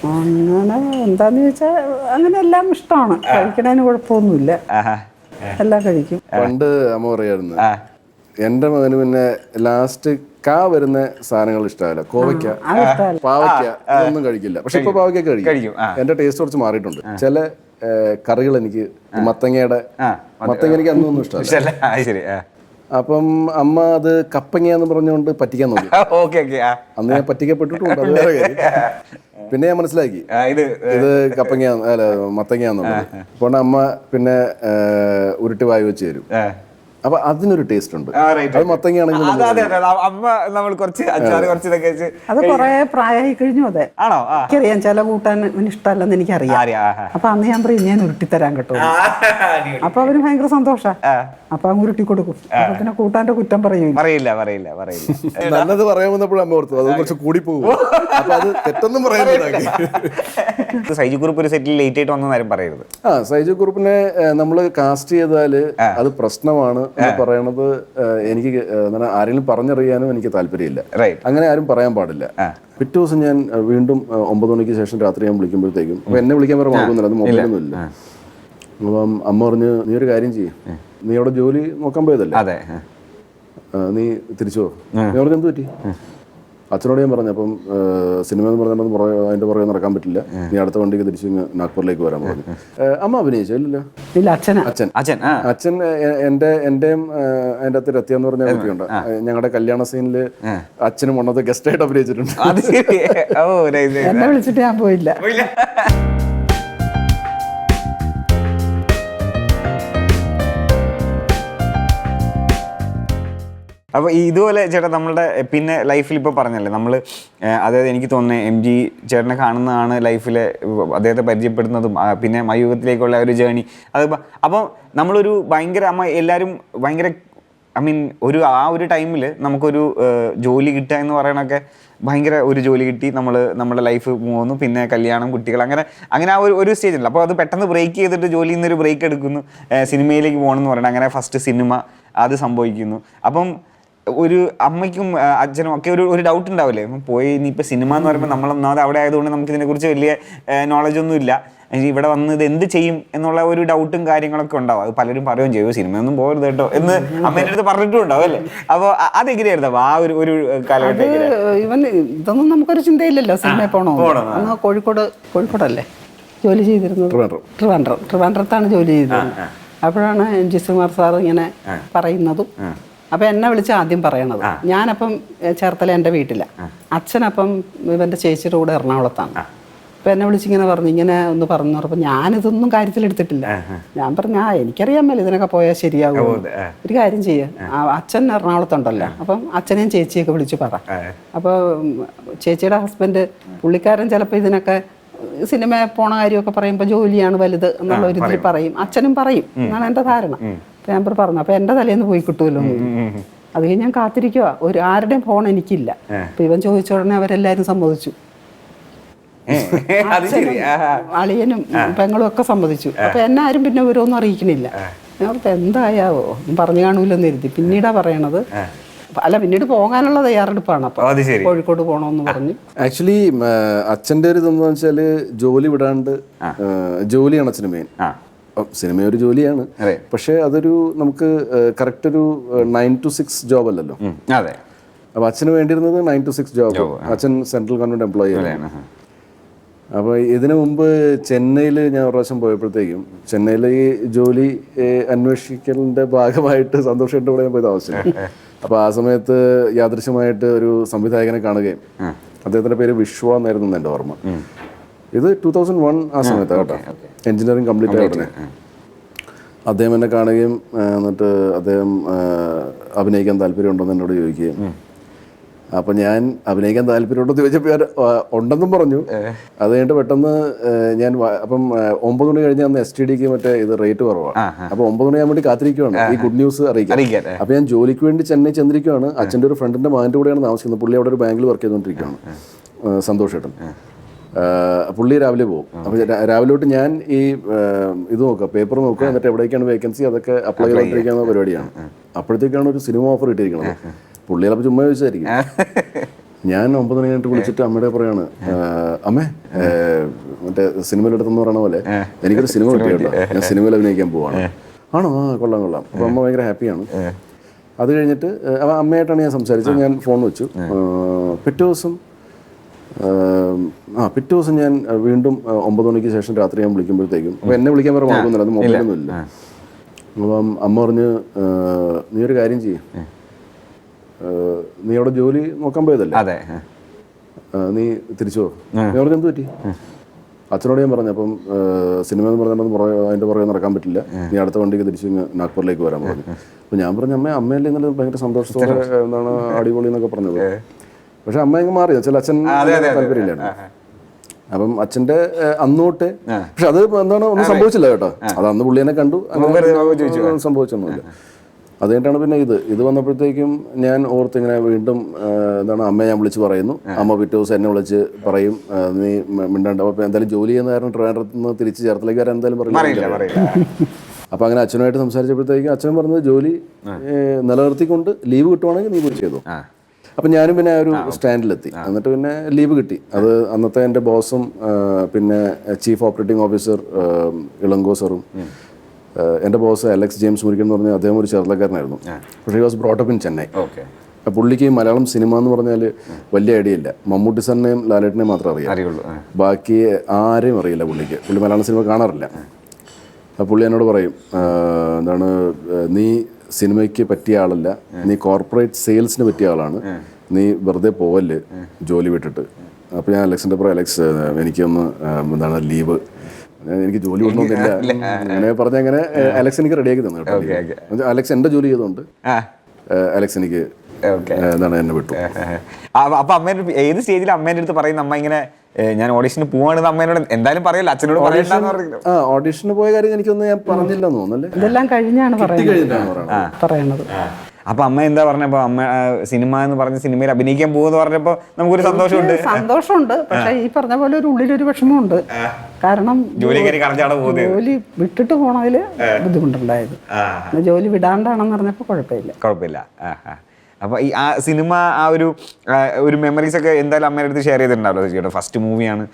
അങ്ങനെ എന്താന്ന് ചോദിച്ചാൽ അങ്ങനെ എല്ലാം ഇഷ്ടമാണ്, കഴിക്കണതിന് കുഴപ്പമൊന്നുമില്ല, എല്ലാം കഴിക്കും. പണ്ട് അമ്മ പറയായിരുന്നു എന്റെ മകന് പിന്നെ ലാസ്റ്റ് വരുന്ന സാധനങ്ങൾ ഇഷ്ടമല്ല. കോവയ്ക്ക, പാവയ്ക്ക ഇതൊന്നും കഴിക്കില്ല. പക്ഷെ ഇപ്പൊ പാവയ്ക്ക കഴിക്കും. എന്റെ ടേസ്റ്റ് കുറച്ച് മാറിയിട്ടുണ്ട്. ചില കറികൾ എനിക്ക് മത്തങ്ങ എനിക്ക് അന്നൊന്നും ഇഷ്ടമല്ല. അപ്പം അമ്മ അത് കപ്പങ്ങ എന്ന് പറഞ്ഞുകൊണ്ട് പറ്റിക്കാൻ നോക്കി. അന്ന് ഞാൻ പറ്റിക്കപ്പെട്ടിട്ടുണ്ട്, അത് വേറെ കാര്യം. പിന്നെ ഞാൻ മനസ്സിലാക്കി ഇത് കപ്പങ്ങ അല്ല മത്തങ്ങയാന്നുള്ളത്. അപ്പോൾ അമ്മ പിന്നെ ഉരുട്ടി വായി വെച്ച് തരും. അപ്പൊ അതിനൊരു ടേസ്റ്റ് ഉണ്ട്. അത് മത്തങ്ങയാണെങ്കിൽ അത് കുറെ പ്രായമായി കഴിഞ്ഞു. അതെ, എനിക്കറിയാം ചില കൂട്ടാൻ ഇഷ്ടമല്ലെന്ന് എനിക്കറിയാം. അപ്പൊ അന്ന് ഞാൻ പറയും ഞാൻ ഉരുട്ടിത്തരാൻ കേട്ടോ. അപ്പൊ അവര് ഭയങ്കര സന്തോഷാ. അപ്പൊ അങ്ങ് ഉരുട്ടി കൊടുക്കും. അപ്പൊ പിന്നെ കൂട്ടാന്റെ കുറ്റം പറയില്ല. നല്ലത് പറയാൻ വന്നപ്പോഴും അമ്മ ഓർത്തു അത് കുറച്ച് കൂടി പോകും. അപ്പൊ അത് തെറ്റൊന്നും പറയാൻ. സൈജു കുറുപ്പ് ഒരു സെറ്റിൽ ലേറ്റ് ആയിട്ട് വന്നാലും പറയരുത്. സൈജു കുറുപ്പിനെ നമ്മള് കാസ്റ്റ് ചെയ്താല് അത് പ്രശ്നമാണ് പറയണത്. എനിക്ക് ആരെങ്കിലും പറഞ്ഞറിയാനും എനിക്ക് താല്പര്യമില്ല. അങ്ങനെ ആരും പറയാൻ പാടില്ല. പിറ്റേ ദിവസം ഞാൻ വീണ്ടും 9 മണിക്ക് ശേഷം രാത്രി ഞാൻ വിളിക്കുമ്പോഴത്തേക്കും, അപ്പൊ എന്നെ വിളിക്കാൻ വേറെ മാർഗമൊന്നുമില്ല, അത് മൊബൈലൊന്നും ഇല്ല. അപ്പം അമ്മ പറഞ്ഞു നീ ഒരു കാര്യം ചെയ്യും, നീ അവിടെ ജോലി നോക്കാൻ പോയതല്ലേ, നീ തിരിച്ചു പോ. നീ അവിടെ എന്ത് പറ്റി? അച്ഛനോട് ഞാൻ പറഞ്ഞു. അപ്പം സിനിമ എന്ന് പറഞ്ഞിട്ട് അതിന്റെ പുറകെ നടക്കാൻ പറ്റില്ല, നീ അടുത്ത വണ്ടിക്ക് തിരിച്ച് നാഗ്പൂരിലേക്ക് വരാൻ പറഞ്ഞു. അമ്മ അഭിനയിച്ചോ? ഇല്ലല്ലോ. അച്ഛൻ എന്റെയും അതിന്റെ അകത്ത് രത്യ എന്ന് പറഞ്ഞ കുട്ടിയുണ്ട്. ഞങ്ങളുടെ കല്യാണ സീനില് അച്ഛനും വണ്ണത്തെ ഗസ്റ്റ് ആയിട്ട് അഭിനയിച്ചിട്ടുണ്ട്. എന്നെ വിളിച്ചിട്ട് ഞാൻ പോയില്ല. അപ്പോൾ ഇതുപോലെ ചേട്ടാ നമ്മളുടെ പിന്നെ ലൈഫിൽ ഇപ്പോൾ പറഞ്ഞല്ലേ നമ്മൾ, അതായത് എനിക്ക് തോന്നുന്നത് MG ചേട്ടനെ കാണുന്നതാണ് ലൈഫിലെ അദ്ദേഹത്തെ പരിചയപ്പെടുന്നതും പിന്നെ മയൂഖത്തിലേക്കുള്ള ഒരു ജേണി. അത് അപ്പം നമ്മളൊരു ഭയങ്കര എല്ലാവരും ഭയങ്കര ആ ഒരു ടൈമിൽ നമുക്കൊരു ജോലി കിട്ടുക എന്ന് പറയണൊക്കെ ഭയങ്കര ഒരു ജോലി കിട്ടി, നമ്മുടെ ലൈഫ് പോകുന്നു, പിന്നെ കല്യാണം, കുട്ടികൾ, അങ്ങനെ ആ ഒരു സ്റ്റേജ് ഉണ്ടല്ലോ. അപ്പോൾ അത് പെട്ടെന്ന് ബ്രേക്ക് ചെയ്തിട്ട് ജോലിയിൽ നിന്നൊരു ബ്രേക്ക് എടുക്കുന്നു, സിനിമയിൽ പോകണമെന്ന് പറയണം. അങ്ങനെ ഫസ്റ്റ് സിനിമ അത് സംഭവിക്കുന്നു. അപ്പം ഒരു അമ്മയ്ക്കും അച്ഛനും ഒക്കെ ഒരു ഡൗട്ട് ഉണ്ടാവില്ലേ, പോയി ഇനിയിപ്പോൾ സിനിമ എന്ന് പറയുമ്പോൾ നമ്മളൊന്നാമത് അവിടെ ആയതുകൊണ്ട് നമുക്ക് ഇതിനെക്കുറിച്ച് വലിയ നോളജ് ഒന്നും ഇല്ല, ഇവിടെ വന്ന് ഇത് എന്ത് ചെയ്യും എന്നുള്ള ഒരു ഡൗട്ടും കാര്യങ്ങളൊക്കെ ഉണ്ടാവും. അത് പലരും പറയുകയും ചെയ്യും, സിനിമയൊന്നും പോകരുത് കേട്ടോ എന്ന് അമ്മേൻ്റെ അടുത്ത് പറഞ്ഞിട്ടും ഉണ്ടാവും അല്ലേ. അപ്പോൾ അതെങ്ങനെയായിരുന്നു ആ ഒരു കാലഘട്ടം? ഇതൊന്നും നമുക്കൊരു ചിന്തയില്ലല്ലോ സിനിമയിൽ പോകണോ. അന്ന് കോഴിക്കോടല്ലേ ജോലി ചെയ്തിരുന്നത്? ട്രിവാൻഡ്രത്താണ് ജോലി ചെയ്തിരുന്നത്. അപ്പോഴാണ് MG ശ്രീകുമാർ സാർ ഇങ്ങനെ പറയുന്നതും. അപ്പം എന്നെ വിളിച്ച് ആദ്യം പറയണത്, ഞാനപ്പം ചേർത്തല എൻ്റെ വീട്ടിലാണ്, അച്ഛനപ്പം ഇവൻ്റെ ചേച്ചിയുടെ കൂടെ എറണാകുളത്താണ്. അപ്പം എന്നെ വിളിച്ചിങ്ങനെ പറഞ്ഞു, ഇങ്ങനെ ഒന്ന് പറഞ്ഞു പറഞ്ഞപ്പോൾ ഞാനിതൊന്നും കാര്യത്തിലെടുത്തിട്ടില്ല. ഞാൻ പറഞ്ഞു എനിക്കറിയാൻ മേലെ ഇതിനൊക്കെ പോയാൽ ശരിയാകും, ഒരു കാര്യം ചെയ്യുക, അച്ഛൻ എറണാകുളത്തുണ്ടല്ലോ, അപ്പം അച്ഛനെയും ചേച്ചിയൊക്കെ വിളിച്ച് പറ. അപ്പോൾ ചേച്ചിയുടെ ഹസ്ബൻഡ് പുള്ളിക്കാരൻ ചിലപ്പോൾ ഇതിനൊക്കെ സിനിമ പോണ കാര്യമൊക്കെ പറയുമ്പോൾ ജോലിയാണ് വലുത് എന്നുള്ള ഒരു ഇതിൽ പറയും, അച്ഛനും പറയും എന്നാണ് എൻ്റെ ധാരണ. ഞാൻ പറഞ്ഞു അപ്പോൾ എൻ്റെ തലേന്ന് പോയി കിട്ടുമല്ലോ. അത് കഴിഞ്ഞ് ഞാൻ കാത്തിരിക്കുക, ആരുടെയും ഫോൺ എനിക്കില്ല. അപ്പൊ ഇവൻ ചോദിച്ച ഉടനെ അവരെല്ലാരും സമ്മതിച്ചു, അളിയനും പെങ്ങളും ഒക്കെ സമ്മതിച്ചു. അപ്പൊ എന്നെ ആരും പിന്നെ ഓരോന്നും അറിയിക്കണില്ല. ഞാൻ എന്തായാവോ പറഞ്ഞു കാണൂലെന്ന് കരുതി. പിന്നീടാ പറയണത്, അല്ല പിന്നീട് പോകാനുള്ള തയ്യാറെടുപ്പാണ്. അപ്പൊ കോഴിക്കോട് പോകണമെന്ന് പറഞ്ഞു. ആക്ച്വലി അച്ഛൻ്റെ ഒരു ഇതെന്ന് വെച്ചാല് ജോലി വിടാണ്ട്, ജോലിയാണ് അച്ഛന് മെയിൻ. സിനിമ ഒരു ജോലിയാണ്, പക്ഷെ അതൊരു നമുക്ക് കറക്റ്റ് ഒരു 9 to 6 ജോബ് അല്ലല്ലോ. അപ്പൊ അച്ഛന് വേണ്ടിയിരുന്നത് 9 to 6 ജോബ്. അച്ഛൻ സെൻട്രൽ ഗവൺമെന്റ് എംപ്ലോയി ആണ്. അപ്പോൾ ഇതിനു മുമ്പ് ചെന്നൈയിൽ ഞാൻ ഒരു പ്രാവശ്യം പോയപ്പോഴത്തേക്കും, ചെന്നൈയിൽ ഈ ജോലി അന്വേഷിക്കലിന്റെ ഭാഗമായിട്ട് സന്തോഷമായിട്ട് കൂടെ ഞാൻ പോയത് ആവശ്യം. അപ്പോൾ ആ സമയത്ത് യാദൃശ്യമായിട്ട് ഒരു സംവിധായകനെ കാണുകയും, അദ്ദേഹത്തിന്റെ പേര് വിശ്വ എന്നായിരുന്നു എൻ്റെ ഓർമ്മ. ഇത് 2001 ആ സമയത്ത് കേട്ടോ, എഞ്ചിനീയറിംഗ് കംപ്ലീറ്റ് ആയ ഉടനെ അദ്ദേഹം എന്നെ കാണുകയും എന്നിട്ട് അദ്ദേഹം അഭിനയിക്കാൻ താല്പര്യമുണ്ടോയെന്ന് എന്നോട് ചോദിക്കുകയും, അപ്പം ഞാൻ അഭിനയിക്കാൻ താല്പര്യമുണ്ടോ എന്ന് ചോദിച്ചപ്പോൾ ഞാൻ ഉണ്ടെന്നും പറഞ്ഞു. അത് കഴിഞ്ഞിട്ട് പെട്ടെന്ന് ഞാൻ അപ്പം 9 മണി കഴിഞ്ഞ് അന്ന് STDക്ക് മറ്റേ ഇത് റേറ്റ് കുറവാണ്. അപ്പോൾ 9 മണിയാൻ വേണ്ടി കാത്തിരിക്കുകയാണ് ഈ ഗുഡ് ന്യൂസ് അറിയിക്കാൻ. അപ്പോൾ ഞാൻ ജോലിക്ക് വേണ്ടി ചെന്നൈ ചെന്നിരിക്കുകയാണ്. അച്ഛൻ്റെ ഒരു ഫ്രണ്ടിൻ്റെ മകൻ്റെ കൂടെയാണ് താമസിക്കുന്നത്. പുള്ളി അവിടെ ഒരു ബാങ്കിൽ വർക്ക് ചെയ്തുകൊണ്ടിരിക്കുകയാണ്, സന്തോഷമായിട്ടും. പുള്ളി രാവിലെ പോകും. അപ്പോൾ രാവിലെ തൊട്ട് ഞാൻ ഈ ഇത് നോക്കുക, പേപ്പർ നോക്കുക, എന്നിട്ട് എവിടേക്കാണ് വേക്കൻസി അതൊക്കെ അപ്ലൈ ചെയ്തുകൊണ്ടിരിക്കുന്ന പരിപാടിയാണ്. അപ്പോഴത്തേക്കാണ് ഒരു സിനിമ ഓഫർ ഇട്ടിരിക്കുന്നത്. പുള്ളി ചിലപ്പോൾ ചുമ്മാ ചോദിച്ചായിരിക്കും. ഞാൻ 9 മണി കഴിഞ്ഞിട്ട് വിളിച്ചിട്ട് അമ്മയുടെ പറയാണ്, അമ്മേ മറ്റേ സിനിമയിലെടുത്തെന്ന് പറയണ പോലെ എനിക്കൊരു സിനിമ കിട്ടി കേട്ടോ, ഞാൻ സിനിമയിൽ അഭിനയിക്കാൻ പോവാണ്. ആണോ? ആ കൊള്ളാം. അപ്പോൾ അമ്മ ഭയങ്കര ഹാപ്പിയാണ്. അത് കഴിഞ്ഞിട്ട് അമ്മയായിട്ടാണ് ഞാൻ സംസാരിച്ചത്. ഞാൻ ഫോൺ വെച്ചു. പിറ്റേ ദിവസം ഞാൻ വീണ്ടും 9 മണിക്ക് ശേഷം രാത്രി ഞാൻ വിളിക്കുമ്പോഴത്തേക്കും, അപ്പോൾ എന്നെ വിളിക്കാൻ വേറെ മാർഗമൊന്നുമില്ല, അത് മൊബൈലൊന്നും ഇല്ല. അപ്പം അമ്മ പറഞ്ഞ്, നീ ഒരു കാര്യം ചെയ്യും, നീ അവിടെ ജോലി നോക്കാൻ പോയതല്ലേ, നീ തിരിച്ചു പോ. ഞാൻ പറഞ്ഞു, എന്ത് പറ്റി? അച്ഛനോട് ഞാൻ പറഞ്ഞു, അപ്പം സിനിമ എന്ന് പറഞ്ഞിട്ടൊന്നും അതിൻ്റെ പുറകെ നടക്കാൻ പറ്റില്ല, നീ അടുത്ത വണ്ടിക്ക് തിരിച്ച് നാഗ്പൂരിലേക്ക് വരാൻ പറഞ്ഞു. അപ്പം ഞാൻ പറഞ്ഞു, അമ്മയല്ലേ ഇന്നലെ ഭയങ്കര സന്തോഷത്തോടെ എന്താണ് അടിപൊളി എന്നൊക്കെ പറഞ്ഞത്. പക്ഷെ അമ്മ അങ്ങ് മാറിയോ, ചില അച്ഛൻ താല്പര്യമില്ലായിരുന്നു. അപ്പം അച്ഛൻ്റെ അന്നോട്ട്, പക്ഷെ അത് എന്താണ് ഒന്നും സംഭവിച്ചില്ല കേട്ടോ, അത് അന്ന് പുള്ളി എന്നെ കണ്ടു, അങ്ങനെ സംഭവിച്ചൊന്നുമില്ല. അത് കഴിഞ്ഞിട്ടാണ് പിന്നെ ഇത് വന്നപ്പോഴത്തേക്കും ഞാൻ ഓർത്തിങ്ങനെ വീണ്ടും എന്താണ് അമ്മയെ ഞാൻ വിളിച്ച് പറയുന്നു. അമ്മ പിറ്റേ ദിവസം എന്നെ വിളിച്ച് പറയും, നീ മിണ്ടാണ്ട്. അപ്പോൾ എന്തായാലും ജോലി ചെയ്യുന്ന കാരണം ട്രിവാൻഡ്രത്ത് നിന്ന് തിരിച്ച് ചേർത്തലേക്ക് വരാൻ എന്തായാലും പറയില്ല. അപ്പോൾ അങ്ങനെ അച്ഛനുമായിട്ട് സംസാരിച്ചപ്പോഴത്തേക്കും അച്ഛൻ പറഞ്ഞത്, ജോലി നിലനിർത്തിക്കൊണ്ട് ലീവ് കിട്ടുവാണെങ്കിൽ നീ പോയി ചെയ്തു. അപ്പം ഞാനും പിന്നെ ആ ഒരു സ്റ്റാൻഡിലെത്തി. എന്നിട്ട് പിന്നെ ലീവ് കിട്ടി. അത് അന്നത്തെ എൻ്റെ ബോസും പിന്നെ ചീഫ് ഓപ്പറേറ്റിംഗ് ഓഫീസർ ഇളങ്കോ സാറും, എൻ്റെ ബോസ് അലക്സ് ജെയിംസ് മുരിക്കൻ എന്ന് പറഞ്ഞാൽ അദ്ദേഹം ഒരു കേരളക്കാരനായിരുന്നു. പക്ഷേ he was brought up in Chennai. പുള്ളിക്ക് മലയാളം സിനിമ എന്ന് പറഞ്ഞാൽ വലിയ ഐഡിയ ഇല്ല. മമ്മൂട്ടി സാറിനെയും ലാലേട്ടനെയും മാത്രമേ അറിയുള്ളൂ, ബാക്കി ആരെയും അറിയില്ല പുള്ളിക്ക്. പുള്ളി മലയാളം സിനിമ കാണാറില്ല. അപ്പോൾ പുള്ളി എന്നോട് പറയും, എന്താണ്, നീ സിനിമയ്ക്ക് പറ്റിയ ആളല്ല, നീ കോർപ്പറേറ്റ് സെയിൽസിന് പറ്റിയ ആളാണ്, നീ വെറുതെ പോവല്ല് ജോലി വിട്ടിട്ട്. അപ്പോൾ ഞാൻ അലക്സിൻ്റെ പറയും, അലക്സ് എനിക്കൊന്ന് എന്താണ് ലീവ്, എനിക്ക് ജോലി ഒന്നുമില്ല അങ്ങനെ പറഞ്ഞ അങ്ങനെ അലക്സ് എനിക്ക് റെഡിയാക്കി തന്നു കേട്ടോ. അലക്സ് എൻ്റെ ജോലി ചെയ്തുകൊണ്ട് അലക്സ് എനിക്ക് എന്താണ് എന്നെ വിട്ടു. അപ്പൊ അമ്മേന്റെ ഏത് സ്റ്റേജിൽ അമ്മേന്റെ അടുത്ത് പറയുന്ന, അമ്മ ഇങ്ങനെ ഞാൻ ഓഡീഷന് പോവാണെന്ന് അമ്മേനോട് എന്തായാലും പറയല്ലോ, അച്ഛനോട് ഓഡീഷന് പോയ കാര്യം എനിക്കൊന്നും ഞാൻ പറഞ്ഞില്ലെന്ന് തോന്നുന്നല്ലേ, ഇതെല്ലാം കഴിഞ്ഞാണ് പറയുന്നത്. അപ്പൊ അമ്മ എന്താ പറഞ്ഞപ്പോ, അമ്മ സിനിമ എന്ന് പറഞ്ഞ സിനിമയിൽ അഭിനയിക്കാൻ പോകുമെന്ന് പറഞ്ഞപ്പോ നമുക്കൊരു സന്തോഷമുണ്ട്. പക്ഷെ ഈ പറഞ്ഞ പോലെ ഒരു ഉള്ളിലൊരു വിഷമമുണ്ട്. കാരണം ജോലി വിട്ടിട്ട് പോണതില് ബുദ്ധിമുട്ടുണ്ടായത്. ജോലി വിടാണ്ടാണെന്ന് പറഞ്ഞപ്പോ കുഴപ്പമില്ല. അപ്പൊ ഈ ആ സിനിമ ആ ഒരു മെമ്മറീസ് ഒക്കെ എന്തായാലും അമ്മയുടെ അടുത്ത് ഷെയർ ചെയ്തിട്ടുണ്ടാവല്ലോ ചേട്ടാ. ഫസ്റ്റ് മൂവിയാണ്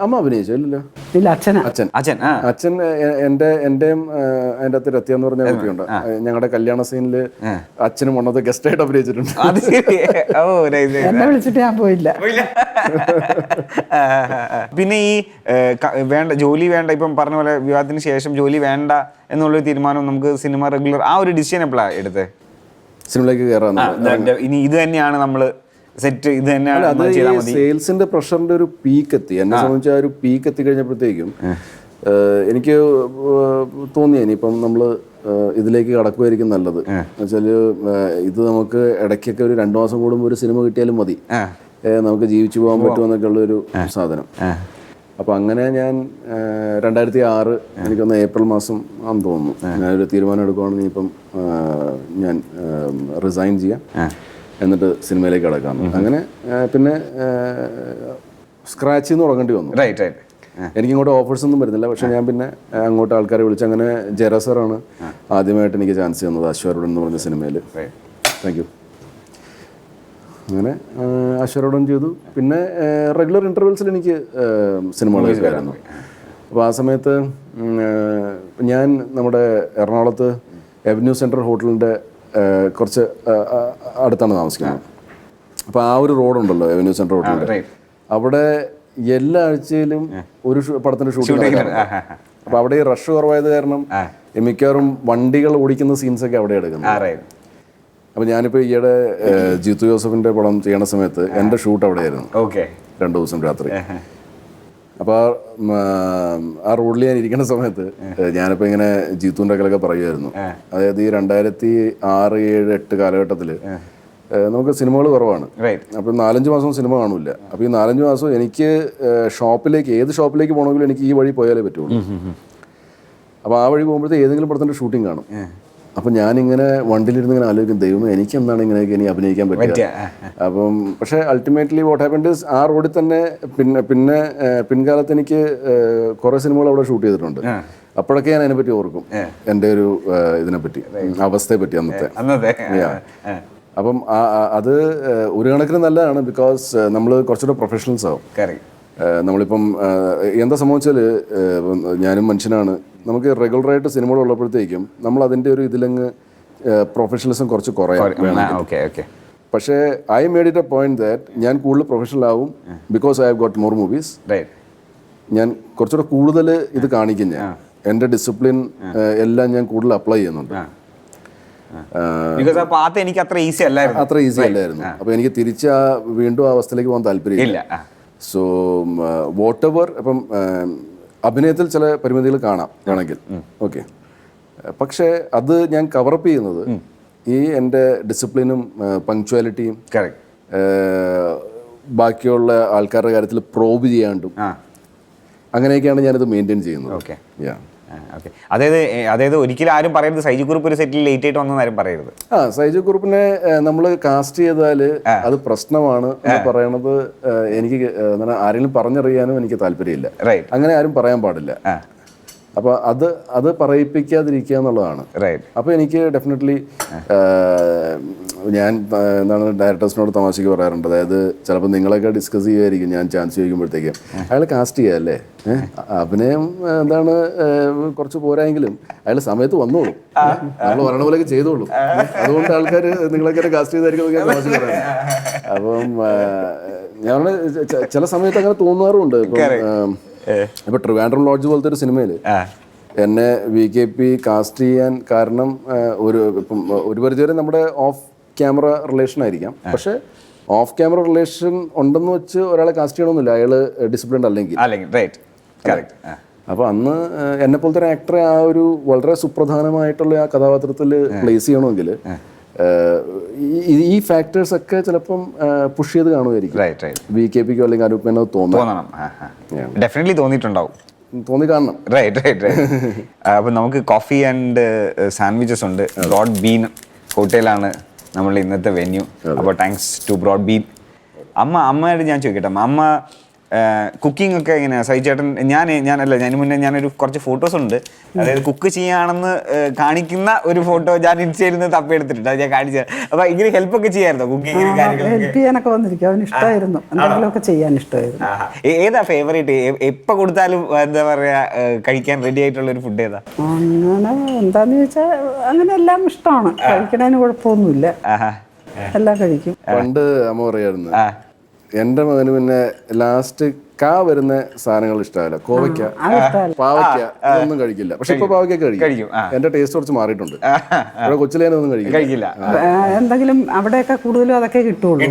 അമ്മ അഭിനയിച്ചല്ലോ. ഇല്ല, അച്ഛൻ എന്റെയും അതിന്റെ അകത്ത് രത്യ എന്ന് പറഞ്ഞ കുട്ടിയുണ്ട്. ഞങ്ങളുടെ കല്യാണ സീനില് അച്ഛനും വന്നത് ഗസ്റ്റ് ആയിട്ട് അഭിനയിച്ചിട്ടുണ്ട്. എന്നെ വിളിച്ചിട്ട് ഞാൻ പോയില്ല. പിന്നെ ഈ ജോലി വേണ്ട, ഇപ്പം പറഞ്ഞ പോലെ വിവാഹത്തിന് ശേഷം ജോലി വേണ്ട എന്നുള്ളൊരു തീരുമാനം നമുക്ക് സിനിമ റെഗുലർ ആ ഒരു ഡിസിഷൻ എപ്പോഴാണ് എടുത്തത്? സിനിമയിലേക്ക് കയറാൻ ഇനി ഇത് തന്നെയാണ് നമ്മള് സെറ്റ്, ഇത് തന്നെയാണ്. അത് സെയിൽസിന്റെ പ്രഷറിന്റെ ഒരു പീക്ക് എത്തി. എന്നെ സംബന്ധിച്ച് ആ ഒരു പീക്ക് എത്തി കഴിഞ്ഞപ്പോഴത്തേക്കും എനിക്ക് തോന്നി ഇനിയിപ്പം നമ്മള് ഇതിലേക്ക് കടക്കുമായിരിക്കും നല്ലത്. എന്നുവെച്ചാൽ ഇത് നമുക്ക് ഇടയ്ക്കൊക്കെ ഒരു 2 മാസം കൂടുമ്പോൾ ഒരു സിനിമ കിട്ടിയാലും മതി, നമുക്ക് ജീവിച്ചു പോകാൻ പറ്റുമെന്നൊക്കെ ഉള്ളൊരു സാധനം. അപ്പോൾ അങ്ങനെ ഞാൻ 2006 എനിക്കൊന്ന് ഏപ്രിൽ മാസം ആണെന്ന് തോന്നുന്നു, ഞാനൊരു തീരുമാനം എടുക്കുവാണെങ്കിൽ ഇപ്പം ഞാൻ റിസൈൻ ചെയ്യാം, എന്നിട്ട് സിനിമയിലേക്ക് കടക്കാം. അങ്ങനെ പിന്നെ സ്ക്രാച്ചിൽ നിന്ന് തുടങ്ങേണ്ടി വന്നു. എനിക്കിങ്ങോട്ട് ഓഫേഴ്സ് ഒന്നും വരുന്നില്ല. പക്ഷെ ഞാൻ പിന്നെ അങ്ങോട്ട് ആൾക്കാരെ വിളിച്ച്, അങ്ങനെ ജയറാ സാറാണ് ആദ്യമായിട്ട് എനിക്ക് ചാൻസ് തന്നത് അശ്വരോടൻ എന്ന് പറഞ്ഞ സിനിമയിൽ. Thank you. അങ്ങനെ അശ്വരോടൻ ചെയ്തു. പിന്നെ റെഗുലർ ഇൻ്റർവെൽസിൽ എനിക്ക് സിനിമകളിലേക്ക് വരായിരുന്നു. അപ്പോൾ ആ സമയത്ത് ഞാൻ നമ്മുടെ എറണാകുളത്ത് എവന്യൂ സെൻട്രൽ ഹോട്ടലിൻ്റെ കുറച്ച് അടുത്താണ് താമസിക്കുന്നത്. അപ്പോൾ ആ ഒരു റോഡുണ്ടല്ലോ എവന്യൂ സെൻട്രൽ ഹോട്ടലിൻ്റെ, അവിടെ എല്ലാ ആഴ്ചയിലും ഒരു പടത്തിൻ്റെ ഷൂട്ടിംഗ് നടക്കണം. അപ്പോൾ അവിടെ ഈ റഷ് കുറവായത് കാരണം മിക്കവാറും വണ്ടികൾ ഓടിക്കുന്ന സീൻസൊക്കെ അവിടെ എടുക്കുന്നത്. അപ്പോൾ ഞാനിപ്പോൾ ഈയിടെ ജീത്തു ജോസഫിൻ്റെ പടം ചെയ്യണ സമയത്ത് എൻ്റെ ഷൂട്ട് അവിടെയായിരുന്നു 2 ദിവസം രാത്രി. അപ്പോൾ ആ റോഡിൽ ഞാൻ ഇരിക്കുന്ന സമയത്ത് ഞാനിപ്പോൾ ഇങ്ങനെ ജീത്തുവിൻ്റെ ഒക്കെ പറയുമായിരുന്നു. അതായത് ഈ 2006, 7, 8 കാലഘട്ടത്തിൽ നമുക്ക് സിനിമകൾ കുറവാണ്. അപ്പോൾ 4-5 മാസം സിനിമ കാണില്ല. അപ്പോൾ ഈ 4-5 മാസം എനിക്ക് ഏത് ഷോപ്പിലേക്ക് പോകണമെങ്കിലും എനിക്ക് ഈ വഴി പോയാലേ പറ്റുള്ളൂ. അപ്പോൾ ആ വഴി പോകുമ്പോഴത്തെ ഏതെങ്കിലും പടത്തിൻ്റെ ഷൂട്ടിംഗ് കാണും. അപ്പം ഞാനിങ്ങനെ വണ്ടിയിലിരുന്ന് ഇങ്ങനെ ആലോചിക്കും, ദൈവമേ എനിക്ക് എന്താണ് ഇങ്ങനെയൊക്കെ ഇനി അഭിനയിക്കാൻ പറ്റുക. അപ്പം പക്ഷേ അൾട്ടിമേറ്റ്ലി വാട്ട് ഹാപ്പൻഡ് ഈസ് ആ റോഡിൽ തന്നെ പിന്നെ പിൻകാലത്ത് എനിക്ക് കുറേ സിനിമകൾ അവിടെ ഷൂട്ട് ചെയ്തിട്ടുണ്ട്. അപ്പോഴൊക്കെ ഞാൻ അതിനെപ്പറ്റി ഓർക്കും, എൻ്റെ ഒരു ഇതിനെപ്പറ്റി, അവസ്ഥയെ പറ്റി അന്നത്തെ. അപ്പം അത് ഒരു കണക്കിന് നല്ലതാണ്, ബിക്കോസ് നമ്മൾ കുറച്ചുകൂടെ പ്രൊഫഷണൽസ് ആവും. നമ്മളിപ്പം എന്താ സംഭവിച്ചാൽ, ഞാനും മനുഷ്യനാണ്, നമുക്ക് റെഗുലറായിട്ട് സിനിമകൾ ഉള്ളപ്പോഴത്തേക്കും നമ്മൾ അതിൻ്റെ ഒരു ഇതിലങ്ങ് പ്രൊഫഷണലിസം കുറച്ച് കുറയാം. പക്ഷേ I made it A point that ഞാൻ കൂടുതൽ പ്രൊഫഷണൽ ആവും because I have got more movies. ഞാൻ കുറച്ചുകൂടെ കൂടുതൽ ഇത് കാണിക്കും, ഞാൻ എൻ്റെ ഡിസിപ്ലിൻ എല്ലാം ഞാൻ കൂടുതൽ അപ്ലൈ ചെയ്യുന്നുണ്ട്. അത്ര ഈസി അല്ലായിരുന്നു. അപ്പോൾ എനിക്ക് തിരിച്ച് വീണ്ടും ആ അവസ്ഥയിലേക്ക് പോകാൻ താല്പര്യമില്ല. സോ വാട്ട് എവർ, ഇപ്പം അഭിനയത്തിൽ ചില പരിമിതികൾ കാണാം വേണമെങ്കിൽ, ഓക്കെ, പക്ഷേ അത് ഞാൻ കവറപ്പ് ചെയ്യുന്നത് ഈ എൻ്റെ ഡിസിപ്ലിനും പങ്ക്ച്വാലിറ്റിയും ബാക്കിയുള്ള ആൾക്കാരുടെ കാര്യത്തിൽ പ്രോബ് ചെയ്യാണ്ടും അങ്ങനെയൊക്കെയാണ് ഞാനിത് മെയിൻറ്റെയിൻ ചെയ്യുന്നത്. അതായത് ഒരിക്കലും ആരും പറയരുത് സൈജു കുറുപ്പ് ഒരു സെറ്റിൽ ലേറ്റ് ആയിട്ട് വന്നെന്ന് ആരും പറയരുത്. സൈജു കുറുപ്പിനെ നമ്മൾ കാസ്റ്റ് ചെയ്താൽ അത് പ്രശ്നമാണ് എന്ന് പറയണത് എനിക്ക് ആരെങ്കിലും പറഞ്ഞറിയാനും എനിക്ക് താല്പര്യമില്ല. അങ്ങനെ ആരും പറയാൻ പാടില്ല. അപ്പൊ അത് പറയിപ്പിക്കാതിരിക്കുക എന്നുള്ളതാണ്. അപ്പൊ എനിക്ക് ഡെഫിനറ്റ്ലി ഞാൻ എന്താണ് ഡയറക്ടേഴ്സിനോട് തമാശയ്ക്ക് പറയാറുണ്ട്, അതായത് ചിലപ്പോൾ നിങ്ങളൊക്കെ ഡിസ്കസ് ചെയ്യുമായിരിക്കും, ഞാൻ ചാൻസ് ചോദിക്കുമ്പോഴത്തേക്കും അയാൾ കാസ്റ്റ് ചെയ്യാല്ലേ, അഭിനയം എന്താണ് കുറച്ച് പോരായെങ്കിലും അയാൾ സമയത്ത് വന്നോളും, നമ്മൾ പറയണ പോലെയൊക്കെ ചെയ്തോളും, അതുകൊണ്ട് ആൾക്കാർ നിങ്ങളൊക്കെ കാസ്റ്റ് ചെയ്തായിരിക്കും തമാശ പറയാം. അപ്പം ഞാൻ ചില സമയത്ത് അങ്ങനെ തോന്നാറുണ്ട്. ഇപ്പൊ ട്രിവാൻഡ്രം ലോഡ്ജ് പോലത്തെ ഒരു സിനിമയിൽ എന്നെ VKP കാസ്റ്റ് ചെയ്യാൻ കാരണം ഒരു പരിധിവരെ നമ്മുടെ ഓഫ് ക്യാമറ റിലേഷൻ ആയിരിക്കാം, പക്ഷെ ഓഫ് ക്യാമറ റിലേഷൻ ഉണ്ടെന്ന് വെച്ച് ഒരാളെ കാസ്റ്റ് ചെയ്യണമെന്നില്ല, അയാൾ ഡിസിപ്ലിൻഡ് അല്ലെങ്കിൽ. അപ്പോൾ അന്ന് എന്നെ പോലത്തെ ഒരു ആക്ടറെ ആ ഒരു വളരെ സുപ്രധാനമായിട്ടുള്ള ആ കഥാപാത്രത്തിൽ പ്ലേസ് ചെയ്യണമെങ്കിൽ ഈ ഫാക്ടേഴ്സ് ഒക്കെ ചിലപ്പം പുഷ് ചെയ്ത് കാണുമായിരിക്കും. VKPക്കോ അല്ലെങ്കിൽ അനൂപ് മേനോ തോന്നണം. ഡെഫിനറ്റ്ലി തോന്നിയിട്ടുണ്ടാവും, തോന്നി കാണണം. അപ്പം നമുക്ക് കോഫി ആൻഡ് സാൻഡ്വിച്ചസ് ഉണ്ട്. ബ്രോഡ് ബീൻ ഹോട്ടലാണ് നമ്മളുടെ ഇന്നത്തെ വെന്യൂ. അപ്പോൾ താങ്ക്സ് ടു ബ്രോഡ് ബീൻ. അമ്മയോട് ഞാൻ ചോദിക്കട്ടെ, അമ്മ കുക്കിംഗ് ഒക്കെ എങ്ങനെയാണ്? സൈചേട്ടൻ ഞാനതിന് മുന്നേ ഞാനൊരു കുറച്ച് ഫോട്ടോസ് ഉണ്ട്, അതായത് കുക്ക് ചെയ്യാണെന്ന് കാണിക്കുന്ന ഒരു ഫോട്ടോ ഞാൻ ഇൻസ്റ്റയിൽ നിന്ന് തപ്പിയെടുത്തിട്ടുണ്ട്, അത് ഞാൻ കാണിച്ചത്. അപ്പൊ ഇങ്ങനെ ഹെൽപ്പ് ഒക്കെ ചെയ്യായിരുന്നോ കുക്കിംഗ്? ഹെൽപ്പ് ചെയ്യാനൊക്കെ വന്നിരിക്കും, അവന് ഇഷ്ടമായിരുന്നു, എന്തെങ്കിലുമൊക്കെ ചെയ്യാൻ ഇഷ്ടമായിരുന്നു. ഏതാ ഫേവറേറ്റ്? എപ്പോൾ കൊടുത്താലും എന്താ പറയാ കഴിക്കാൻ റെഡി ആയിട്ടുള്ള ഒരു ഫുഡ് ഏതാ? അങ്ങനെ എന്താന്ന് ചോദിച്ചാൽ അങ്ങനെ എല്ലാം ഇഷ്ടമാണ്, കഴിക്കണതിന് കുഴപ്പമൊന്നുമില്ല, എല്ലാം കഴിക്കും. പണ്ട് അമ്മ പറയായിരുന്നു, എൻ്റെ മകന് പിന്നെ ലാസ്റ്റ് വരുന്ന സാധനങ്ങൾ ഇഷ്ടമല്ല, കോവയ്ക്ക, പാവയ്ക്ക, ഇതൊന്നും കഴിക്കില്ല. പക്ഷെ ഇപ്പൊ പാവയ്ക്കൊക്കെ കഴിക്കും. എന്റെ ടേസ്റ്റ് കുറച്ച് മാറിയിട്ടുണ്ട്. ഇവിടെ കൊച്ചിലേനൊന്നും കഴിക്കില്ല. എന്തെങ്കിലും അവിടെയൊക്കെ കൂടുതലും അതൊക്കെ കിട്ടുള്ളൂ.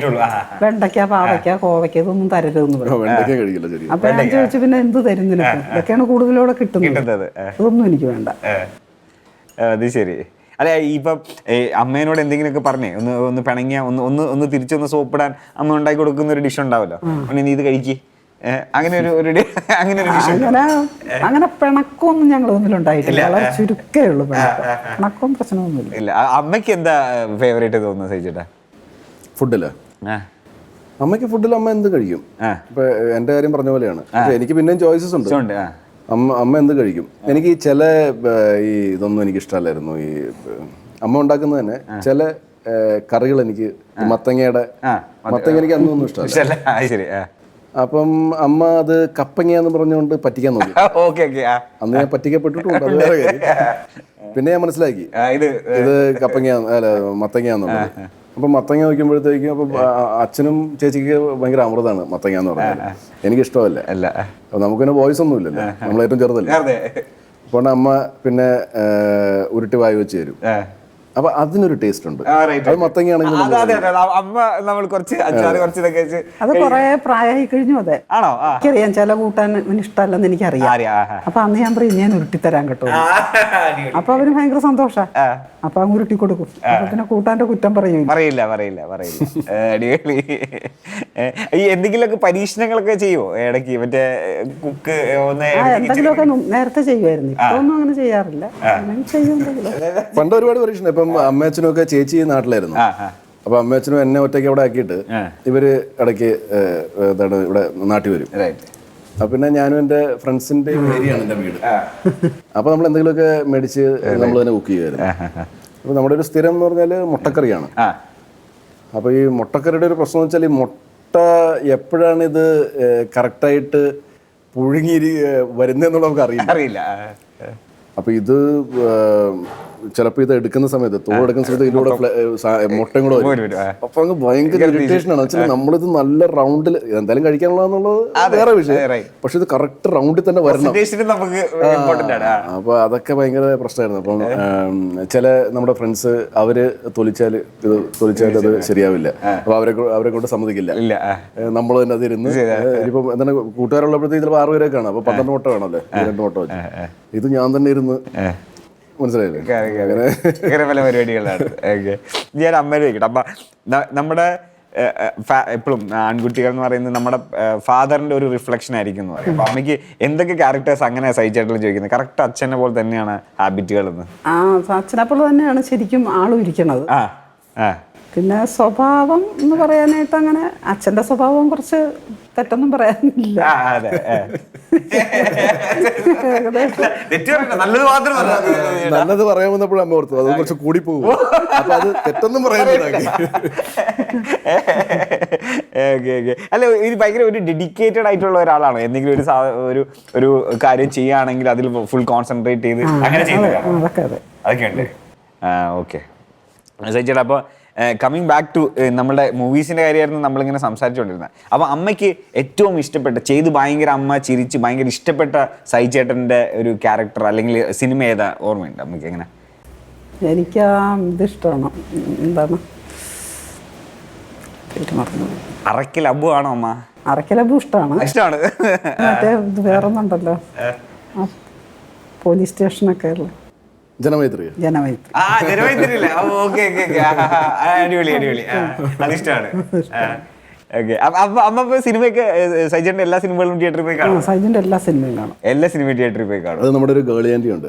വെണ്ടയ്ക്ക, പാവയ്ക്ക, കോവയ്ക്ക ഇതൊന്നും തരരുതെന്ന് പറയും. വെണ്ടയ്ക്ക കഴിക്കില്ല. ശരി. അപ്പൊ ഞാൻ ചോദിച്ചു പിന്നെ എന്ത് തരുന്നില്ല, ഇതൊക്കെയാണ് കൂടുതലൂടെ കിട്ടുന്നത്, ഇതൊന്നും എനിക്ക് വേണ്ട. അത് ശരി. അല്ലെ ഇപ്പം അമ്മേനോട് എന്തെങ്കിലുമൊക്കെ പറഞ്ഞേ ഒന്ന് പിണങ്ങിയ ഒന്ന് തിരിച്ചൊന്ന് സോപ്പിടാൻ അമ്മ ഉണ്ടാക്കി കൊടുക്കുന്ന ഒരു ഡിഷ് ഉണ്ടാവല്ലോ, നീ ഇത് കഴിക്ക്, അങ്ങനെ ഒരു അങ്ങനെ പിണക്കമൊന്നും ഞങ്ങൾ തമ്മിലുണ്ടായിട്ടില്ല, വളരെ ചുരുക്കേ ഉള്ളൂ. പിണക്കവും പ്രശ്നമൊന്നുമില്ല. ഇല്ല. അമ്മയ്ക്ക് എന്താ ഫേവറേറ്റ് തോന്നുന്നത് സൈചേട്ടാ ഫുഡില്? അമ്മയ്ക്ക് ഫുഡിൽ അമ്മ എന്ത് കഴിക്കും. ഇപ്പൊ എന്റെ കാര്യം പറഞ്ഞ പോലെയാണ്, എനിക്ക് പിന്നെയും ചോയ്സസ് ഉണ്ട്. അമ്മ എന്ത് കഴിക്കും. എനിക്ക് ചില ഇതൊന്നും എനിക്ക് ഇഷ്ടമല്ലായിരുന്നു. ഈ അമ്മ ഉണ്ടാക്കുന്ന തന്നെ ചില കറികൾ എനിക്ക് മത്തങ്ങ എനിക്ക് അന്നൊന്നും ഇഷ്ടമല്ല. അപ്പം അമ്മ അത് കപ്പങ്ങ പറഞ്ഞുകൊണ്ട് പറ്റിക്കാൻ നോക്കി. അന്ന് ഞാൻ പറ്റിക്കപ്പെട്ടിട്ടുണ്ട്, അത് വേറെ കാര്യം. പിന്നെ ഞാൻ മനസ്സിലാക്കി ഇത് മത്തങ്ങയാന്നുള്ളത്. അപ്പം മത്തങ്ങ വയ്ക്കുമ്പോഴത്തേക്കും അപ്പം അച്ഛനും ചേച്ചിക്ക് ഭയങ്കര അമൃതമാണ് മത്തങ്ങ എന്ന് പറഞ്ഞാൽ. എനിക്കിഷ്ടമല്ല. അപ്പൊ നമുക്കിന്നെ വോയിസ് ഒന്നും ഇല്ലല്ലോ, നമ്മൾ ഏറ്റവും ചെറുതല്ലേ. അപ്പോൾ അമ്മ പിന്നെ ഉരുട്ടി വായി വെച്ച് തരും. അപ്പൊ അതിനൊരു ടേസ്റ്റ് ഉണ്ട്. അത് മത്തങ്ങയാണെങ്കിൽ അത് കുറെ പ്രായമായി കഴിഞ്ഞു. അതെ, എനിക്കറിയാം ചില കൂട്ടാൻ ഇഷ്ടമല്ലെന്ന് എനിക്കറിയാം. അപ്പൊ അന്ന് ഞാൻ പറയും ഞാൻ ഉരുട്ടിത്തരാൻ കേട്ടോ. അപ്പൊ അവന് ഭയങ്കര സന്തോഷ. അപ്പൊ അങ്ങ് ഉരുട്ടി കൊടുക്കും. അപ്പൊ പിന്നെ കൂട്ടാന്റെ കുറ്റം പറയില്ല. അടിപൊളി. ഈ എന്തെങ്കിലുമൊക്കെ പരീക്ഷണങ്ങളൊക്കെ ചെയ്യുമോ ഇടയ്ക്ക് മറ്റേ കുക്ക് ഒന്ന് എന്തെങ്കിലുമൊക്കെ നേരത്തെ ചെയ്യുമായിരുന്നു, ഇപ്പൊ ഒന്നും അങ്ങനെ ചെയ്യാറില്ല. ചെയ്യുന്നുണ്ടെങ്കിലും പണ്ട് ഒരുപാട് പരീക്ഷണം. ഇപ്പം അമ്മയച്ഛനും ഒക്കെ ചേച്ചി നാട്ടിലായിരുന്നു. അപ്പൊ അമ്മയച്ഛനും എന്നെ ഒറ്റയ്ക്ക് അവിടെ ആക്കിയിട്ട് ഇവര് ഇടയ്ക്ക് എന്താണ് ഇവിടെ നാട്ടിൽ വരും. അപ്പൊ പിന്നെ ഞാനും എൻ്റെ ഫ്രണ്ട്സിന്റെ ഏരിയയാണ് എൻ്റെ വീട്. അപ്പൊ നമ്മൾ എന്തെങ്കിലുമൊക്കെ മേടിച്ച് നമ്മൾ തന്നെ കുക്ക് ചെയ്യുമായിരുന്നു. അപ്പൊ നമ്മുടെ ഒരു സ്ഥിരം എന്ന് പറഞ്ഞാല് മുട്ടക്കറിയാണ്. അപ്പൊ ഈ മുട്ടക്കറിയുടെ ഒരു പ്രശ്നം എന്ന് വെച്ചാൽ ഈ മുട്ട എപ്പോഴാണ് ഇത് കറക്റ്റായിട്ട് പുഴുങ്ങി വരുന്നതെന്നുള്ള നമുക്ക് അറിയില്ല. അപ്പൊ ഇത് ചിലപ്പോൾ ഇത് എടുക്കുന്ന സമയത്ത് തോടെടുക്കുന്ന സമയത്ത് ഇതിലൂടെ മുട്ടയും കൂടെ വരും. അപ്പൊ അങ്ങ് ഭയങ്കര ഇറിറ്റേഷൻ ആണ്. വെച്ചാൽ നമ്മളിത് നല്ല റൗണ്ടിൽ എന്തായാലും കഴിക്കാനുള്ളതെന്നുള്ളത് വേറെ വിഷയം, പക്ഷെ ഇത് കറക്റ്റ് റൗണ്ടിൽ തന്നെ വരണം. അപ്പൊ അതൊക്കെ ഭയങ്കര പ്രശ്നമായിരുന്നു. അപ്പം ചില നമ്മുടെ ഫ്രണ്ട്സ് അവര് തൊലിച്ചാൽ അത് ശരിയാവില്ല. അപ്പൊ അവരെ കൊണ്ട് സമ്മതിക്കില്ല. നമ്മൾ തന്നെ അതിരുന്ന് ഇപ്പം എന്താണ് കൂട്ടുകാരുള്ളപ്പോഴത്തേക്ക് ചിലപ്പോൾ 6 പേരൊക്കെ കാണും. അപ്പൊ 12 മുട്ട വേണമല്ലേ, 2 മുട്ട വെച്ച് ഇത് ഞാൻ തന്നെ ഇരുന്ന് മനസ്സിലായില്ലേ. പല പരിപാടികളാണ്. ഞാൻ അമ്മയുടെ ചോദിക്കട്ടെ, അപ്പൊ നമ്മുടെ എപ്പോഴും ആൺകുട്ടികൾ എന്ന് പറയുന്നത് നമ്മുടെ ഫാദറിന്റെ ഒരു റിഫ്ലക്ഷൻ ആയിരിക്കും എന്ന് പറയും. അപ്പൊ അമ്മയ്ക്ക് എന്തൊക്കെ ക്യാരക്ടേഴ്സ് അങ്ങനെ സഹിച്ചായിട്ടുള്ള ചോദിക്കുന്നത്? കറക്റ്റ് അച്ഛനെ പോലെ തന്നെയാണ് ഹാബിറ്റുകൾ എന്ന്? അച്ഛനെ പോലെ തന്നെയാണ് ശരിക്കും ആളും ഇരിക്കണത്. പിന്നെ സ്വഭാവം എന്ന് പറയാനായിട്ട് അങ്ങനെ അച്ഛന്റെ സ്വഭാവം കുറച്ച് തെറ്റൊന്നും പറയാനില്ല. നല്ലത് പറയാൻ വന്നപ്പോഴും അമ്മ ഓർത്തു അത് കുറച്ച് കൂടി പോകും. അപ്പൊ അത് തെറ്റൊന്നും പറയാനില്ല. അല്ല, ഇത് ഭയങ്കര ഒരു ഡെഡിക്കേറ്റഡ് ആയിട്ടുള്ള ഒരാളാണ്. എന്തെങ്കിലും ഒരു കാര്യം ചെയ്യുകയാണെങ്കിൽ അതിൽ ഫുൾ കോൺസെൻട്രേറ്റ് ചെയ്ത് അങ്ങനെ ചെയ്യുന്നത് അതൊക്കെ ഉണ്ട്. ഓക്കെ ചേട്ടാ, അപ്പോൾ കമ്മിങ് ബാക്ക് ടു നമ്മുടെ മൂവീസിൻ്റെ കാര്യമായിരുന്നു നമ്മളിങ്ങനെ സംസാരിച്ചുകൊണ്ടിരുന്നത്. അപ്പോൾ അമ്മയ്ക്ക് ഏറ്റവും ഇഷ്ടപ്പെട്ട ചെയ്ത് ഭയങ്കര അമ്മ ചിരിച്ച് ഭയങ്കര ഇഷ്ടപ്പെട്ട സൈചേട്ടൻ്റെ ഒരു ക്യാരക്ടർ അല്ലെങ്കിൽ സിനിമ ഏതാ ഓർമ്മയുണ്ട് അമ്മയ്ക്ക്? എങ്ങനെ? എനിക്ക് ഇതിഷ്ടമാണ്, എന്താണ് അറക്കൽ അബു ആണോ അമ്മ? അറക്കൽ അബു ഇഷ്ടമാണ്. മറ്റേ വേറൊന്നുണ്ടല്ലോ പോലീസ് സ്റ്റേഷനൊക്കെ ഉള്ള ജനമൈത്രി. അടിപൊളി അതിഷ്ടമാണ്. അമ്മ സിനിമയൊക്കെ സൈജന്റെ എല്ലാ സിനിമകളും തിയേറ്ററിൽ പോയി കാണും? സൈജന്റെ എല്ലാ സിനിമയും കാണും. എല്ലാ സിനിമയും തിയേറ്ററിൽ പോയി കാണും. അത് നമ്മുടെ ഒരു ഗേളി ആന്റി ഉണ്ട്,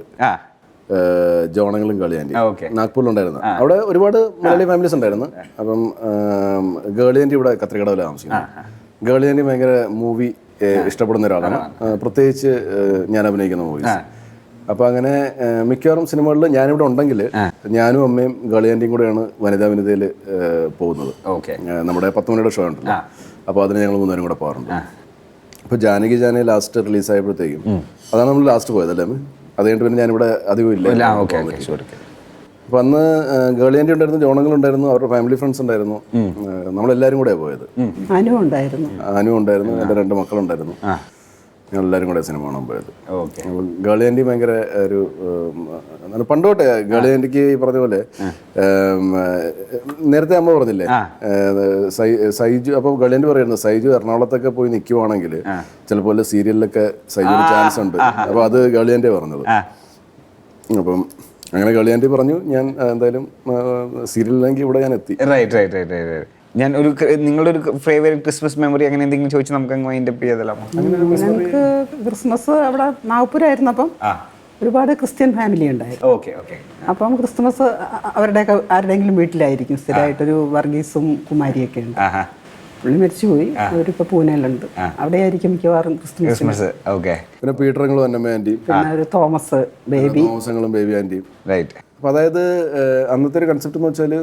ജോണങ്ങളും ഗേളി ആന്റി, നാഗ്പൂരിലുണ്ടായിരുന്നു. അവിടെ ഒരുപാട് മലയാളി ഫാമിലീസ് ഉണ്ടായിരുന്നു. അപ്പം ഗേളി ആന്റി ഇവിടെ കത്രികടവിലാണ് താമസിക്കുന്നത്. ഗേളി ആന്റി ഭയങ്കര മൂവി ഇഷ്ടപ്പെടുന്ന ഒരാളാണ്, പ്രത്യേകിച്ച് ഞാൻ അഭിനയിക്കുന്ന മൂവീസ്. അപ്പൊ അങ്ങനെ മിക്കവാറും സിനിമകളിൽ ഞാനിവിടെ ഉണ്ടെങ്കിൽ ഞാനും അമ്മയും ഗളിയാൻ്റെയും കൂടെയാണ് വനിതാ വനിതയിൽ പോകുന്നത്. നമ്മുടെ 10 മണിയുടെ ഷോ ഉണ്ടല്ലോ, അപ്പോൾ അതിന് ഞങ്ങൾ 3 പേരും കൂടെ പോകാറുണ്ട്. അപ്പോൾ ജാനകി ജാനെ ലാസ്റ്റ് റിലീസ് ആയപ്പോഴത്തേക്കും അതാണ് നമ്മൾ ലാസ്റ്റ് പോയത് അല്ലേ? അത് കഴിഞ്ഞിട്ട് പിന്നെ ഞാനിവിടെ അധികം ഇല്ല. അപ്പോൾ അന്ന് ഗളിയാൻ്റി ഉണ്ടായിരുന്നു, ജോണങ്ങളുണ്ടായിരുന്നു, അവരുടെ ഫാമിലി ഫ്രണ്ട്സ് ഉണ്ടായിരുന്നു, നമ്മളെല്ലാവരും കൂടെയാണ് പോയത്. അനു ഉണ്ടായിരുന്നു, എൻ്റെ 2 മക്കളുണ്ടായിരുന്നു. ഞങ്ങളെല്ലാവരും കൂടെ സിനിമ കാണാൻ പോയത്. ഗേളി ആൻറ്റി ഭയങ്കര ഒരു പണ്ടോട്ടെ ഗേളി ആൻറ്റിക്ക് ഈ പറഞ്ഞ പോലെ നേരത്തെ അമ്മ പറഞ്ഞില്ലേ സൈജു, അപ്പോൾ ഗേളി ആൻറ്റി പറയുന്നു സൈജു എറണാകുളത്തൊക്കെ പോയി നിൽക്കുവാണെങ്കിൽ ചിലപ്പോൾ സീരിയലിലൊക്കെ സൈജുവിന് ചാൻസ് ഉണ്ട്. അപ്പോൾ അത് ഗേളി ആൻറ്റി പറഞ്ഞത്. അപ്പം അങ്ങനെ ഗേളി ആൻറ്റി പറഞ്ഞു ഞാൻ എന്തായാലും സീരിയലിലെങ്കിൽ ഇവിടെ ഞാൻ എത്തി. ഞാൻ നിങ്ങളുടെ ഒരു ഫേവറേറ്റ് ക്രിസ്മസ് മെമ്മറി അങ്ങനെ എന്തെങ്കിലും ചോദിച്ചാൽ നമുക്ക് അങ്ങ് വൈൻഡ് അപ്പ് ചെയ്തല്ലോ? ഞങ്ങൾക്ക് ക്രിസ്മസ് അവിടെ നാഗ്പൂരായിരുന്നപ്പം ഒരുപാട് ക്രിസ്ത്യൻ ഫാമിലി ഉണ്ടായിരുന്നു. അപ്പം ക്രിസ്മസ് അവരുടെയൊക്കെ ആരുടെയെങ്കിലും വീട്ടിലായിരിക്കും സ്ഥിരമായിട്ടൊരു വർഗീസും കുമാരിയൊക്കെ ഉണ്ട്. പുള്ളി മരിച്ചുപോയി, അവരിപ്പോൾ പൂനെയിലുണ്ട്, അവിടെ ആയിരിക്കും മിക്കവാറും ക്രിസ്മസ്. പിന്നെ പീറ്ററും അന്നമ്മ ആൻറ്റിയും പിന്നെ ഒരു തോമസ് ബേബി ആൻറ്റിയും. അപ്പം അതായത് അന്നത്തെ ഒരു കൺസെപ്റ്റ് എന്ന് വെച്ചാൽ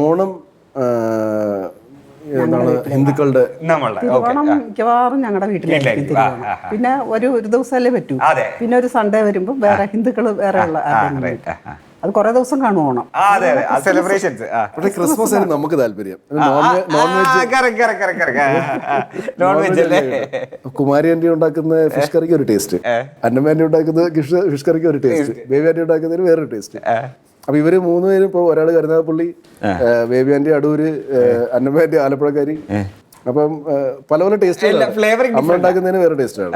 ഓണം ഹിന്ദുക്കളുടെ തിരുവോണം മിക്കവാറും ഞങ്ങളുടെ വീട്ടിലായിരിക്കും തിരുവോണം. പിന്നെ ഒരു ദിവസമല്ലേ പറ്റൂ, പിന്നെ ഒരു സൺഡേ വരുമ്പോൾ വേറെ ഹിന്ദുക്കൾ വേറെ ഉള്ള അത് കുറെ ദിവസം കാണും ഓണം. ക്രിസ്മസ് ആണ് നമുക്ക് താല്പര്യം. കുമാരി ആന്റി ഉണ്ടാക്കുന്ന ഫിഷ് കറിക്ക് ഒരു ടേസ്റ്റ്, അന്നമ്മ ആന്റി ഉണ്ടാക്കുന്ന ഫിഷ് കറിക്ക് ഒരു ടേസ്റ്റ്, ബേബി ആന്റി ഉണ്ടാക്കുന്നതിന് വേറൊരു ടേസ്റ്റ്. അപ്പൊ ഇവര് 3 പേരും ഇപ്പൊ ഒരാൾ കരുനാഗപ്പള്ളി, ബേബി ആന്റി അടൂര്, അന്നമ്മ ആന്റി ആലപ്പുഴക്കാരി. അപ്പം പല പല ടേസ്റ്റ്, അമ്മ ഉണ്ടാക്കുന്നതിന് വേറെ ടേസ്റ്റാണ്.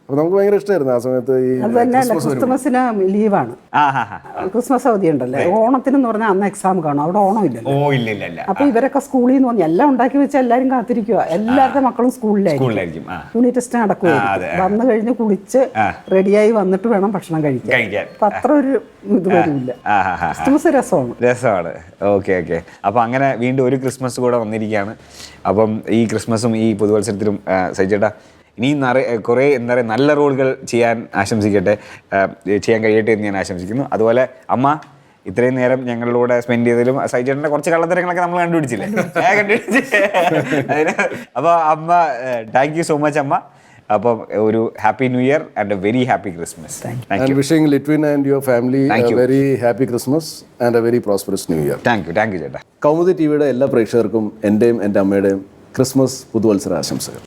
അപ്പോൾ നമുക്ക് ഭയങ്കര ഇഷ്ടമായിരുന്നു ആ സമയത്ത് ഈ അത് തന്നെയല്ല, ക്രിസ്മസിന് ലീവാണ്, ആ ഹാ ഹാ. ക്രിസ്മസ് അവധി ഉണ്ടല്ലേ. ഓണത്തിനെന്ന് പറഞ്ഞാൽ അന്ന് എക്സാം കാണും, അവിടെ ഓണം ഇല്ലല്ലോ. ഓ ഇല്ല ഇല്ല ഇല്ല. അപ്പൊ ഇവരൊക്കെ സ്കൂളിൽ നിന്ന് വന്ന് എല്ലാം ഉണ്ടാക്കി വെച്ച് എല്ലാവരും കാത്തിരിക്കുക, എല്ലാവരുടെ മക്കളും സ്കൂളിലായിരിക്കും. Unit test നടക്കുമായിരിക്കും. വന്നു കഴിഞ്ഞ് കുളിച്ച് റെഡിയായി വന്നിട്ട് വേണം ഭക്ഷണം കഴിക്കാൻ. അപ്പൊ അത്ര ഒരു ഇത് വരില്ല. ക്രിസ്മസ് രസമാണ്. Okay okay. അപ്പൊ അങ്ങനെ വീണ്ടും ഒരു ക്രിസ്മസ് കൂടെ വന്നിരിക്കുകയാണ്. അപ്പം ഈ ക്രിസ്മസും ഈ പുതുവത്സരത്തിലും സജിച്ചേട്ടാ ഇനി കുറേ എന്താ പറയുക നല്ല റോളുകൾ ചെയ്യാൻ ആശംസിക്കട്ടെ, ചെയ്യാൻ കഴിയട്ടെ എന്ന് ഞാൻ ആശംസിക്കുന്നു. അതുപോലെ അമ്മ ഇത്രയും നേരം ഞങ്ങളിലൂടെ സ്പെൻഡ് ചെയ്തതിലും സജിച്ചേട്ടൻ്റെ കുറച്ച് കള്ളത്തരങ്ങളൊക്കെ നമ്മൾ കണ്ടുപിടിച്ചില്ലേ. അതിന് അപ്പോൾ അമ്മ താങ്ക് യു സോ മച്ച് അമ്മ. അപ്പം ഒരു happy new year and A very happy Christmas. And wishing Litwin and your family a very happy Christmas and a very prosperous new year. Thank you ചേട്ടാ. കൗമുദി ടിവിയുടെ എല്ലാ പ്രേക്ഷകർക്കും എൻ്റെയും എൻ്റെ അമ്മയുടെയും ക്രിസ്മസ് പുതുവത്സര ആശംസകൾ.